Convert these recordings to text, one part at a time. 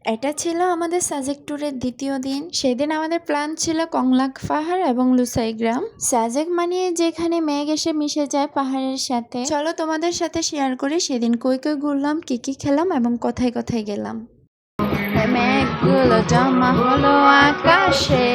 এটা ছিল আমাদের সাজেক ট্যুরের দ্বিতীয় দিন। সেদিন আমাদের প্ল্যান ছিল কংলাক পাহাড় এবং লুসাই গ্রাম। সাজেক মানে যেখানে মেঘ এসে মিশে যায় পাহাড়ের সাথে। চলো তোমাদের সাথে শেয়ার করি সেদিন কই কই ঘুরলাম, কি কি খেলাম এবং কোথায় কোথায় গেলাম। মেঘগুলো জমা হলো আকাশে।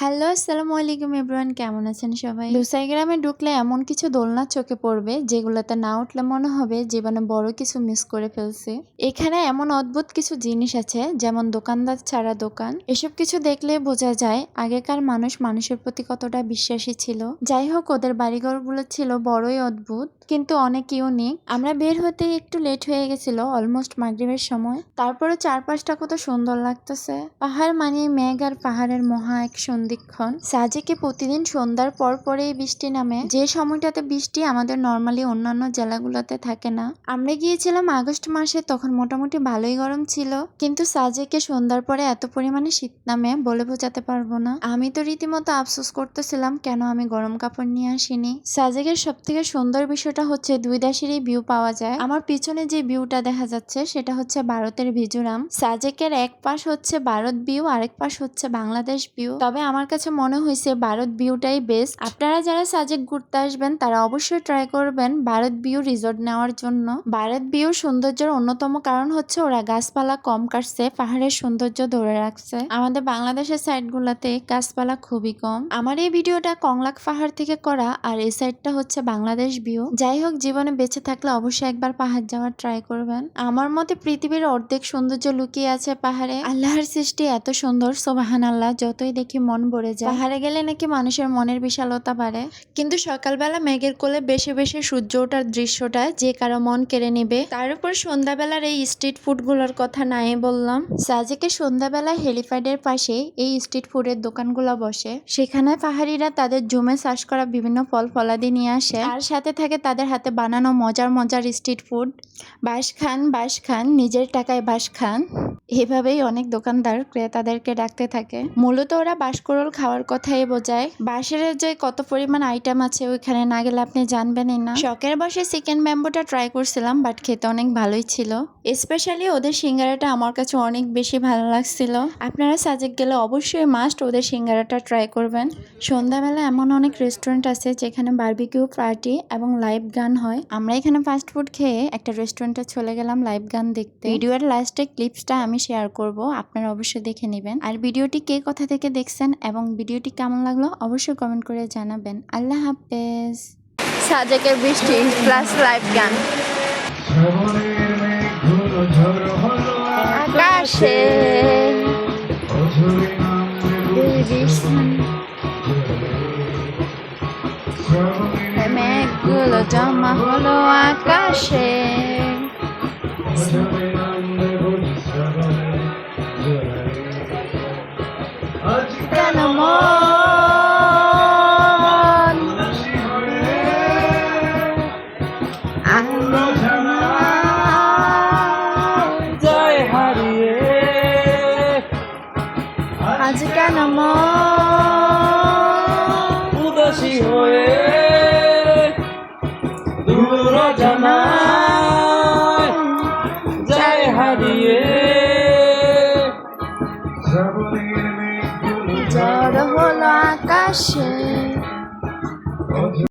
হ্যালো, আসসালামু আলাইকুম এভরিওয়ান, কেমন আছেন সবাই? লুসাই গ্রামে ঢুকলে এমন কিছু দোলনা চোখে পড়বে যেগুলোতে না উঠলে মনে হবে জীবনে বড় কিছু মিস করে ফেলছে। এখানে এমন অদ্ভুত কিছু জিনিস আছে, যেমন দোকানদার ছাড়া দোকান। এসব কিছু দেখলে বোঝা যায় আগেকার মানুষ মানুষের প্রতি কতটা বিশ্বাসী ছিল। যাই হোক, ওদের বাড়িঘরগুলো ছিল বড়ই অদ্ভুত কিন্তু অনেক ইউনিক। আমরা বের হতে একটু লেট হয়ে গেছিল, অলমোস্ট মাগরিবের সময়। তারপরে চারপাশটা কত সুন্দর লাগতেছে। পাহাড় মানে মেঘ আর পাহাড়ের মহা এক সন্ধিক্ষণ। সাজেকে প্রতিদিন সন্ধ্যার পর পরেই বৃষ্টি নামে, যে সময়টাতে বৃষ্টি আমাদের নর্মালি অন্যান্য জেলাগুলোতে থাকে না। আমরা গিয়েছিলাম আগস্ট মাসে, তখন মোটামুটি ভালোই গরম ছিল, কিন্তু সাজেকে সন্ধ্যার পরে এত পরিমাণে শীত নামে বলে বোঝাতে পারবো না। আমি তো রীতিমতো আফসোস করতেছিলাম কেন আমি গরম কাপড় নিয়ে আসিনি। সাজেকের সব থেকে সুন্দর বিষয়টা হচ্ছে দুই দেশেরই ভিউ পাওয়া যায়। আমার পিছনে যে ভিউটা দেখা যাচ্ছে সেটা হচ্ছে ভারতের মিজোরাম। সাজেকের এক পাশ হচ্ছে ভারত ভিউ, আরেক পাশ হচ্ছে বাংলাদেশ ভিউ। তবে আমার কাছে মনে হয়েছে ভারত ভিউটাই বেস্ট। আপনারা যারা সাজেক ঘুরতে আসবেন তারা অবশ্যই ট্রাই করবেন ভারত ভিউ রিসোর্ট নেওয়ার জন্য। ভারত ভিউ সৌন্দর্যের অন্যতম কারণ হচ্ছে ওরা গাছপালা কম কাটছে, পাহাড়ের সৌন্দর্য ধরে রাখছে। আমাদের বাংলাদেশের সাইড গুলাতে গাছপালা খুবই কম। আমার এই ভিডিওটা কংলাক পাহাড় থেকে করা, আর এই সাইডটা হচ্ছে বাংলাদেশ ভিউ। যাই হোক, জীবনে বেঁচে থাকলে অবশ্যই একবার পাহাড় যাওয়ার ট্রাই করবেন। আমার মতে পৃথিবীর অর্ধেক সৌন্দর্য লুকিয়ে আছে পাহাড়ে। আল্লাহর সৃষ্টি এত সুন্দর, সুবহানাল্লাহ। যতই দেখি মন ভরে যায়। পাহাড়ে গেলে নাকি মানুষের মনের বিশালতা বাড়ে, কিন্তু সকালবেলা মেঘের কোলে বেশি বেশি সূর্য ওঠার দৃশ্যটা যে কারো মন কেড়ে নেবে। তার উপর সন্ধ্যাবেলার এই স্ট্রিট ফুড গুলোর কথা নাই বললাম। সাজেকে সন্ধ্যাবেলা হেলিপ্যাডের পাশে এই স্ট্রিট ফুডের দোকানগুলো বসে। সেখানে পাহাড়িরা তাদের জমে চাষ করা বিভিন্ন ফল ফলাদি নিয়ে আসে, আর সাথে থাকে তাদের হাতে বানানো মজার মজার স্ট্রিট ফুড। বাঁশ খান, নিজের টাকায় বাঁশ খান। এভাবেই অনেক দোকানদার ক্রেতাদেরকে ডাকতে থাকে। মূলত ওরা বাঁশকুড়োল খাওয়ার কথাই বোঝায়। বাঁশের যে কত পরিমাণ আইটেম আছে ওইখানে না গেলে আপনি জানবেনই না। শখের বসে চিকেন ব্যাম্বোটা ট্রাই করছিলাম, বাট খেতে অনেক ভালোই ছিল। স্পেশালি ওদের সিঙ্গারাটা আমার কাছে অনেক বেশি ভালো লাগছিল। আপনারা সাজেক গেলে অবশ্যই মাস্ট ওদের সিঙ্গারাটা ট্রাই করবেন। সন্ধ্যাবেলা এমন অনেক রেস্টুরেন্ট আছে যেখানে বারবিকিউ পার্টি এবং লাইভ গান হয়। আমরা এখানে ফাস্ট ফুড খেয়ে একটা রেস্টুরেন্টে চলে গেলাম লাইভ গান দেখতে। ভিডিওর লাস্টে ক্লিপসটা আমি শেয়ার করব, আপনারা অবশ্যই দেখে নেবেন। আর ভিডিওটি কে কোথা থেকে দেখছেন এবং ভিডিওটি কেমন লাগলো অবশ্যই কমেন্ট করে জানাবেন। আল্লাহ হাফেজ। সাজেকের বৃষ্টি প্লাস লাইভ গান আকাশে। মেঘগুলো জমা হলো আকাশে। কেন মন যায় হারিয়ে, আজ কেন মন উদাসী হয়ে দূর জানায় যায় হারিয়ে। ঝড় হলো আকাশে।